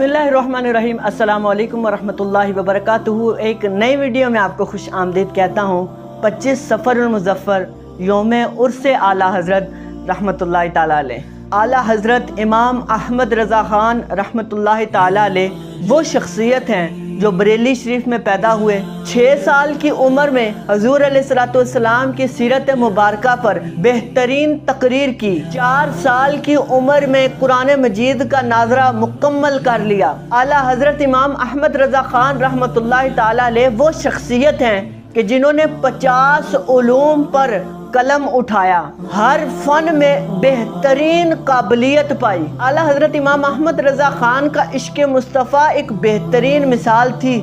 बिस्मिल्लाहिर्रहमानिर्रहीम। अस्सलाम वालेकुम वरहमतुल्लाहि वबरकातुहू। एक नई वीडियो में आपको खुश आमदीद कहता हूँ। 25 सफ़रुल मुज़फ़्फ़र यौम उर्स आला हज़रत रहमतुल्लाहि ताला अलैह। आला हज़रत इमाम अहमद रज़ा ख़ान रहमतुल्लाहि ताला अलैह वो शख्सियत हैं जो बरेली शरीफ में पैदा हुए। 6 साल की उम्र में हज़ूर अलैहिस्सलाम की सीरत मुबारका पर बेहतरीन तकरीर की। 4 साल की उम्र में कुरान मजीद का नाज़रा मुकम्मल कर लिया। आला हज़रत इमाम अहमद रज़ा ख़ान रहमतुल्लाहि ताला अलैह वो शख्सियत हैं कि जिन्होंने 50 उलूम पर कलम उठाया, हर फन में बेहतरीन काबिलियत पाई। आला हज़रत इमाम अहमद रज़ा ख़ान का इश्क़ मुस्तफ़ा एक बेहतरीन मिसाल थी।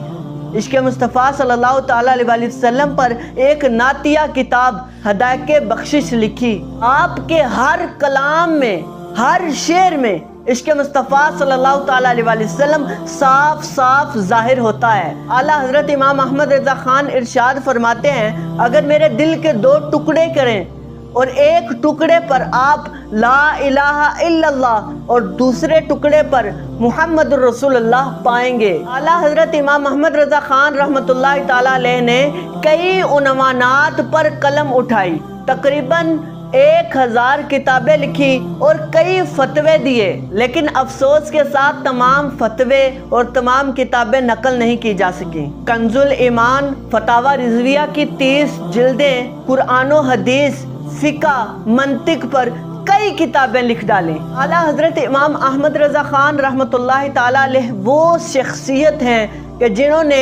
इश्क़ मुस्तफ़ा सल्लल्लाहु ताला अलैहि वसल्लम पर एक नातिया किताब हदायक़ बख्शिश लिखी। आपके हर कलाम में, हर शेर में इश्क़ मुस्तफ़ा सल्लल्लाहु ताला अलैहि वसल्लम साफ साफ ज़ाहिर होता है। आला हज़रत इमाम अहमद रज़ा ख़ान इरशाद फरमाते हैं, अगर मेरे दिल के 2 टुकड़े करें और एक टुकड़े पर आप ला इलाहा इल्लल्लाह और दूसरे टुकड़े पर मुहम्मद रसूलुल्लाह पाएंगे। आला हज़रत इमाम अहमद रज़ा ख़ान रहमतुल्लाहि ताला अलैह ने कई उन्वानात पर कलम उठाई, तकरीबन 1000 किताबें लिखी और कई फतवे दिए, लेकिन अफसोस के साथ तमाम फतवे और तमाम किताबें नकल नहीं की जा सकी। कंजुल ईमान, फतावा रिज़विया की 30 जिल्दें, कुरान और हदीस, फ़िक़ा, मंतिक पर कई किताबें लिख डाली। आला हज़रत इमाम अहमद रज़ा ख़ान रहमतुल्लाहि ताला अलैह वो शख्सियत हैं कि जिन्होंने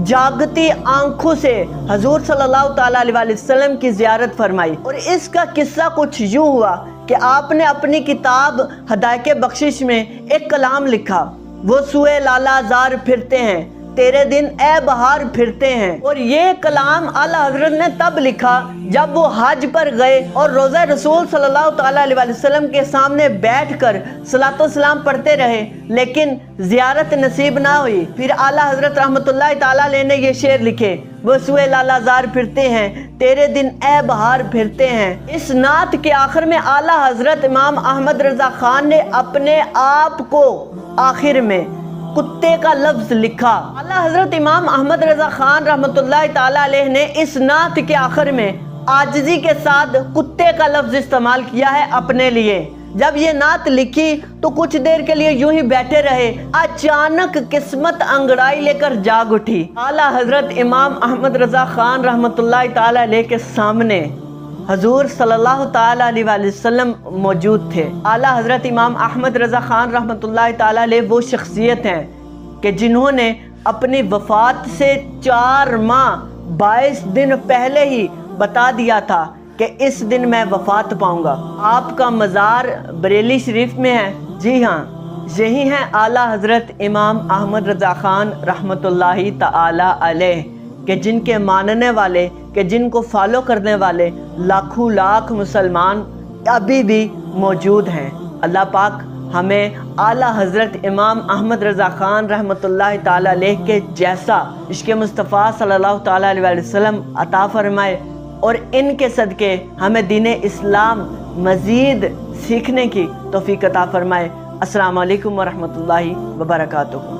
जागती आंखों से हजूर सल्लल्लाहु ताला अलैहि वसल्लम की ज़ियारत फरमाई। और इसका किस्सा कुछ यूँ हुआ कि आपने अपनी किताब हदायक़ बख्शिश में एक कलाम लिखा, वो सुए लाला ज़ार फिरते हैं, तेरे दिन ए बहार फिरते हैं। और ये कलाम आला हज़रत ने तब लिखा जब वो हज पर गए और रोज़ा रसूल सल्लल्लाहु ताला अलैहि वसल्लम के सामने बैठकर सलातो सलाम पढ़ते रहे, लेकिन ज़ियारत नसीब ना हुई। फिर आला हज़रत रहमतुल्लाहि ताला अलैह ने ये शेर लिखे, वो सुए लाला ज़ार फिरते हैं, तेरे दिन ए बहार फिरते हैं। इस नात के आखिर में आला हज़रत इमाम अहमद रज़ा ख़ान ने अपने आप को आखिर में कुत्ते का लफ्ज लिखा। आला हज़रत इमाम अहमद रज़ा ख़ान रहमतुल्लाहि ताला अलैह ने इस नात के आखिर में आजिज़ी के साथ कुत्ते का लफ्ज इस्तेमाल किया है अपने लिए। जब ये नात लिखी तो कुछ देर के लिए यूं ही बैठे रहे, अचानक किस्मत अंगड़ाई लेकर जाग उठी। आला हज़रत इमाम अहमद रज़ा ख़ान रहमतुल्लाहि ताला अलैह के सामने हजूर सल्लल्लाहु ताला अलैहि वसल्लम मौजूद थे। आला हज़रत इमाम अहमद रज़ा ख़ान रहमतुल्लाहि ताला अलैह वो शख्सियत हैं कि जिन्होंने अपनी वफ़ात से 4 माह 22 दिन पहले ही बता दिया था कि इस दिन मैं वफ़ात पाऊँगा। आपका मज़ार बरेली शरीफ में है। जी हाँ, यही हैं आला हज़रत इमाम अहमद रज़ा ख़ान रहमतुल्लाहि ताला अलैह कि जिनके मानने वाले, कि जिनको फॉलो करने वाले लाखों लाख मुसलमान अभी भी मौजूद हैं। अल्लाह पाक हमें आला हज़रत इमाम अहमद रज़ा ख़ान रहमतुल्लाहि ताला अलैह के जैसा इश्क़ मुस्तफ़ा सल्लल्लाहु ताला अलैहि वसल्लम अता फ़रमाए और इनके सदक़े हमें दीन इस्लाम मज़ीद सीखने की तौफ़ीक़ अता फ़रमाए। अस्सलामु अलैकुम वरहमतुल्लाहि वबरकातुहू।